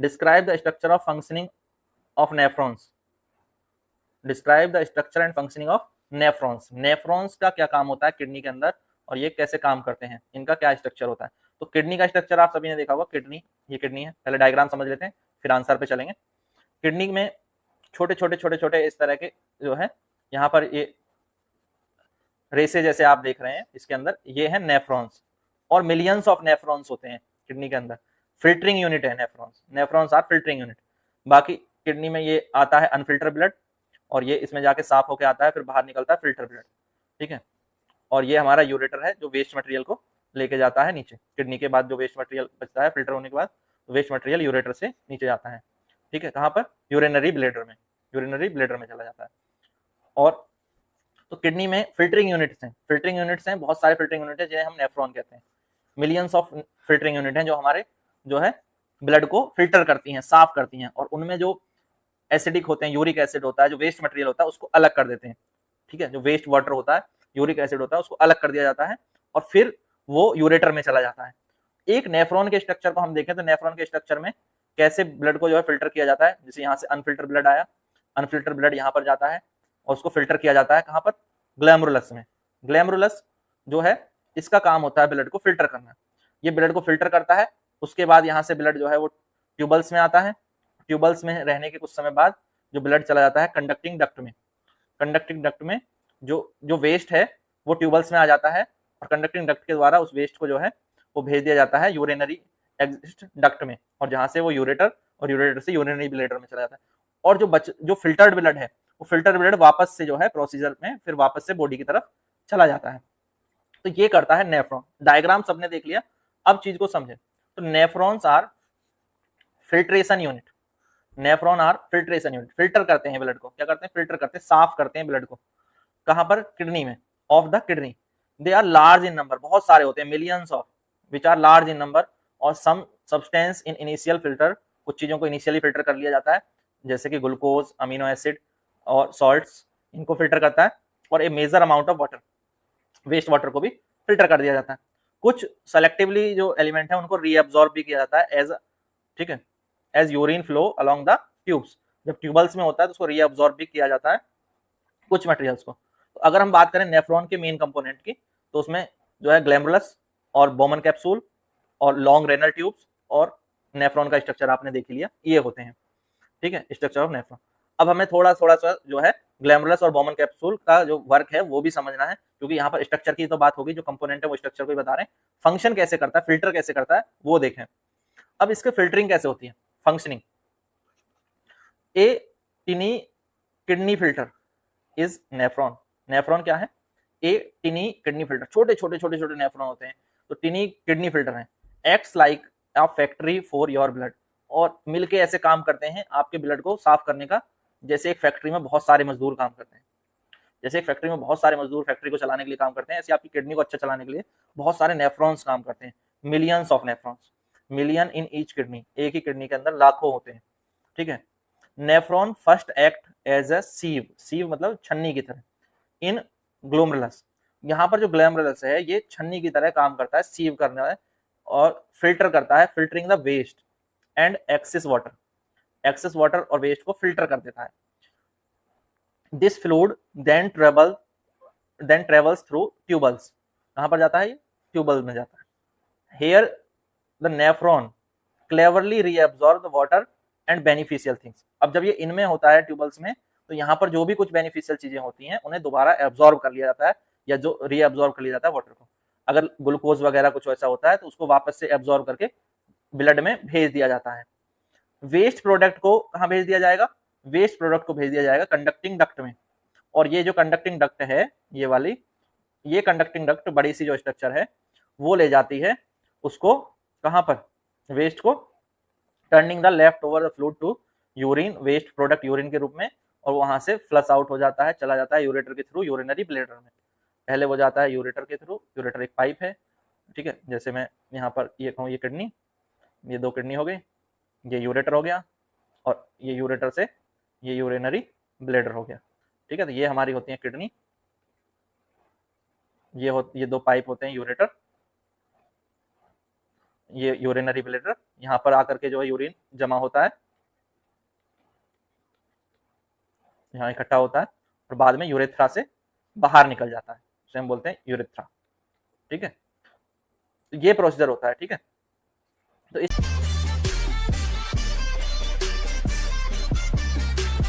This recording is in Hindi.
Describe the structure of functioning of nephrons. Describe the structure and functioning of nephrons. Nephrons का क्या काम होता है किडनी के अंदर और ये कैसे काम करते हैं, इनका क्या स्ट्रक्चर होता है। तो किडनी का स्ट्रक्चर आप सभी ने देखा होगा, किडनी, ये किडनी है, पहले डायग्राम समझ लेते हैं फिर आंसर पे चलेंगे। किडनी में छोटे छोटे छोटे छोटे इस तरह के जो है, यहाँ पर ये रेसे जैसे आप देख रहे हैं, इसके अंदर ये है नेफ्रॉन्स और मिलियंस ऑफ नेफ्रॉन्स होते हैं किडनी के अंदर। फिल्टरिंग यूनिट है nephrons, nephrons are filtering unit. बाकी किडनी में ये आता है अनफिल्टर ब्लड और ये इसमें जाके साफ होके आता है, फिर बाहर निकलता है फिल्टर ब्लड, ठीक है। और ये हमारा यूरेटर है जो वेस्ट मटेरियल को लेके जाता है नीचे। किडनी के बाद जो वेस्ट मटेरियल बचता है फिल्टर होने के बाद, वेस्ट मटेरियल यूरेटर से नीचे जाता है, ठीक है। कहाँ पर? यूरिनरी ब्लेडर में, यूरिनरी ब्लेडर में चला जाता है। और तो किडनी में फिल्टरिंग यूनिट्स हैं, फिल्टरिंग यूनिट्स हैं, बहुत सारे फिल्टरिंग यूनिट है जिन्हें हम नेफ्रॉन कहते हैं। मिलियंस ऑफ फिल्टरिंग यूनिट हैं जो हमारे जो है ब्लड को फिल्टर करती हैं, साफ करती हैं, और उनमें जो एसिडिक होते हैं, यूरिक एसिड होता है, जो वेस्ट मटेरियल होता है उसको अलग कर देते हैं, ठीक है। जो वेस्ट वाटर होता है, यूरिक एसिड होता है, उसको अलग कर दिया जाता है और फिर वो यूरेटर में चला जाता है। एक नेफ्रॉन के स्ट्रक्चर को हम देखें तो नेफ्रॉन के स्ट्रक्चर में कैसे ब्लड को जो है फिल्टर किया जाता है। जैसे यहाँ से अनफिल्टर ब्लड आया, अनफिल्टर ब्लड यहाँ पर जाता है और उसको फिल्टर किया जाता है कहाँ पर? ग्लैमरुलस में। ग्लैमरुलस जो है इसका काम होता है ब्लड को फिल्टर करना। ये ब्लड को फिल्टर करता है, उसके बाद यहाँ से ब्लड जो है वो ट्यूबल्स में आता है। ट्यूबल्स में रहने के कुछ समय बाद जो ब्लड चला जाता है कंडक्टिंग डक्ट में। कंडक्टिंग डक्ट में जो जो वेस्ट है वो ट्यूबल्स में आ जाता है और कंडक्टिंग डक्ट के द्वारा उस वेस्ट को जो है वो भेज दिया जाता है यूरिनरी एग्जिट डक्ट में, और जहां से वो यूरेटर और यूरेटर से यूरिनरी ब्लेडर में चला जाता है। और जो फिल्टर्ड ब्लड है वो फिल्टर्ड ब्लड वापस से जो है प्रोसीजर में फिर वापस से बॉडी की तरफ चला जाता है। तो ये करता है नेफ्रॉन। डायग्राम सबने देख लिया, अब चीज को समझे। तो nephrons are filtration unit, nephron are filtration unit, filter करते हैं ब्लड को। क्या करते हैं? फिल्टर करते हैं, साफ करते हैं ब्लड को। कहां पर? किडनी में, of the kidney. They are large in number, बहुत सारे होते हैं, millions of, which are large in number. और some substance in initial filter, कुछ चीजों को इनिशियली फिल्टर कर लिया जाता है, जैसे कि ग्लूकोज, अमीनो एसिड और सॉल्ट्स, इनको फिल्टर करता है। और a major amount of water, waste water को भी फिल्टर कर दिया जाता है। कुछ सेलेक्टिवली जो एलिमेंट है उनको रीअब्सॉर्ब भी किया जाता है एज, ठीक है, as urine flow along the tubes. जब ट्यूबल्स में होता है तो उसको रीअब्सॉर्ब भी किया जाता है कुछ मटेरियल्स को। तो अगर हम बात करें नेफ्रॉन के मेन कंपोनेंट की, तो उसमें जो है ग्लैमरुलस और बोमन कैप्सूल और लॉन्ग रेनल ट्यूब्स और नेफ्रॉन का स्ट्रक्चर आपने देख लिया, ये होते हैं, ठीक है, स्ट्रक्चर ऑफ नेफ्रॉन। अब हमें थोड़ा थोड़ा सा जो है ग्लैमरुलस और बोमन कैप्सूल का जो वर्क है वो भी समझना है, क्योंकि यहाँ पर स्ट्रक्चर की तो बात होगी, जो कंपोनेंट है वो स्ट्रक्चर को ही बता रहे हैं। फंक्शन कैसे करता है, फिल्टर कैसे करता है, वो देखें। अब इसके फिल्टरिंग कैसे होती है, functioning. A टिनी kidney filter is nephron. Nephron क्या है? ए टिनी किडनी फिल्टर, छोटे छोटे छोटे छोटे नेफ्रॉन होते हैं, तो टिनी किडनी फिल्टर है। Acts like a factory for your blood, और मिलके ऐसे काम करते हैं आपके ब्लड को साफ करने का, जैसे एक फैक्ट्री में बहुत सारे मजदूर काम करते हैं। जैसे एक फैक्ट्री में बहुत सारे मजदूर फैक्ट्री को चलाने के लिए काम करते हैं, ऐसे आपकी किडनी को अच्छा चलाने के लिए बहुत सारे नेफ्रॉन्स काम करते हैं। Millions of nephrons, million in each kidney, एक ही किडनी के अंदर लाखों होते हैं, ठीक है। Nephron first act as a sieve, sieve मतलब छन्नी की तरह, इन ग्लोमरुलस। यहाँ पर जो ग्लैमरुलस है ये छन्नी की तरह काम करता है, सीव करना है और फिल्टर करता है, filtering the waste and excess water, excess water और वेस्ट को फिल्टर कर देता है। This fluid then travels through tubules, कहाँ पर जाता है? ये ट्यूबल में जाता है। Here the nephron cleverly reabsorb the water and beneficial things. अब जब ये इनमें होता है ट्यूबल्स में, तो यहाँ पर जो भी कुछ बेनिफिशियल चीजें होती हैं उन्हें दोबारा एब्सॉर्ब कर लिया जाता है, या जो रीअब्सॉर्ब कर लिया जाता है वाटर को। अगर ग्लूकोज वगैरह कुछ ऐसा होता है तो उसको वापस से एब्सॉर्ब करके ब्लड में भेज दिया जाता है। वेस्ट प्रोडक्ट को कहाँ भेज दिया जाएगा? वेस्ट प्रोडक्ट को भेज दिया जाएगा कंडक्टिंग डक्ट में। और ये जो कंडक्टिंग डक्ट है, ये वाली, ये कंडक्टिंग डक्ट बड़ी सी जो स्ट्रक्चर है वो ले जाती है उसको कहाँ पर? वेस्ट को, turning the left over the fluid to urine, waste product urine के रूप में, और वहां से फ्लश आउट हो जाता है, चला जाता है यूरेटर के थ्रू यूरिनरी ब्लेडर में। पहले वो जाता है यूरेटर के थ्रू, यूरेटर एक पाइप है, ठीक है। जैसे मैं यहाँ पर ये कहूँ, ये किडनी, ये दो किडनी हो गई, ये यूरेटर हो गया, और ये यूरेटर से ये यूरिनरी ब्लेडर हो गया, ठीक है। तो ये हमारी होती है किडनी, ये दो पाइप होते हैं यूरेटर, ये यूरिनरी ब्लैडर, यहाँ पर आकर के जो है यूरिन जमा होता है, यहाँ इकट्ठा होता है और बाद में यूरेथ्रा से बाहर निकल जाता है, उसे हम बोलते हैं यूरेथ्रा। ठीक है, तो ये प्रोसीजर होता है। ठीक है, तो इस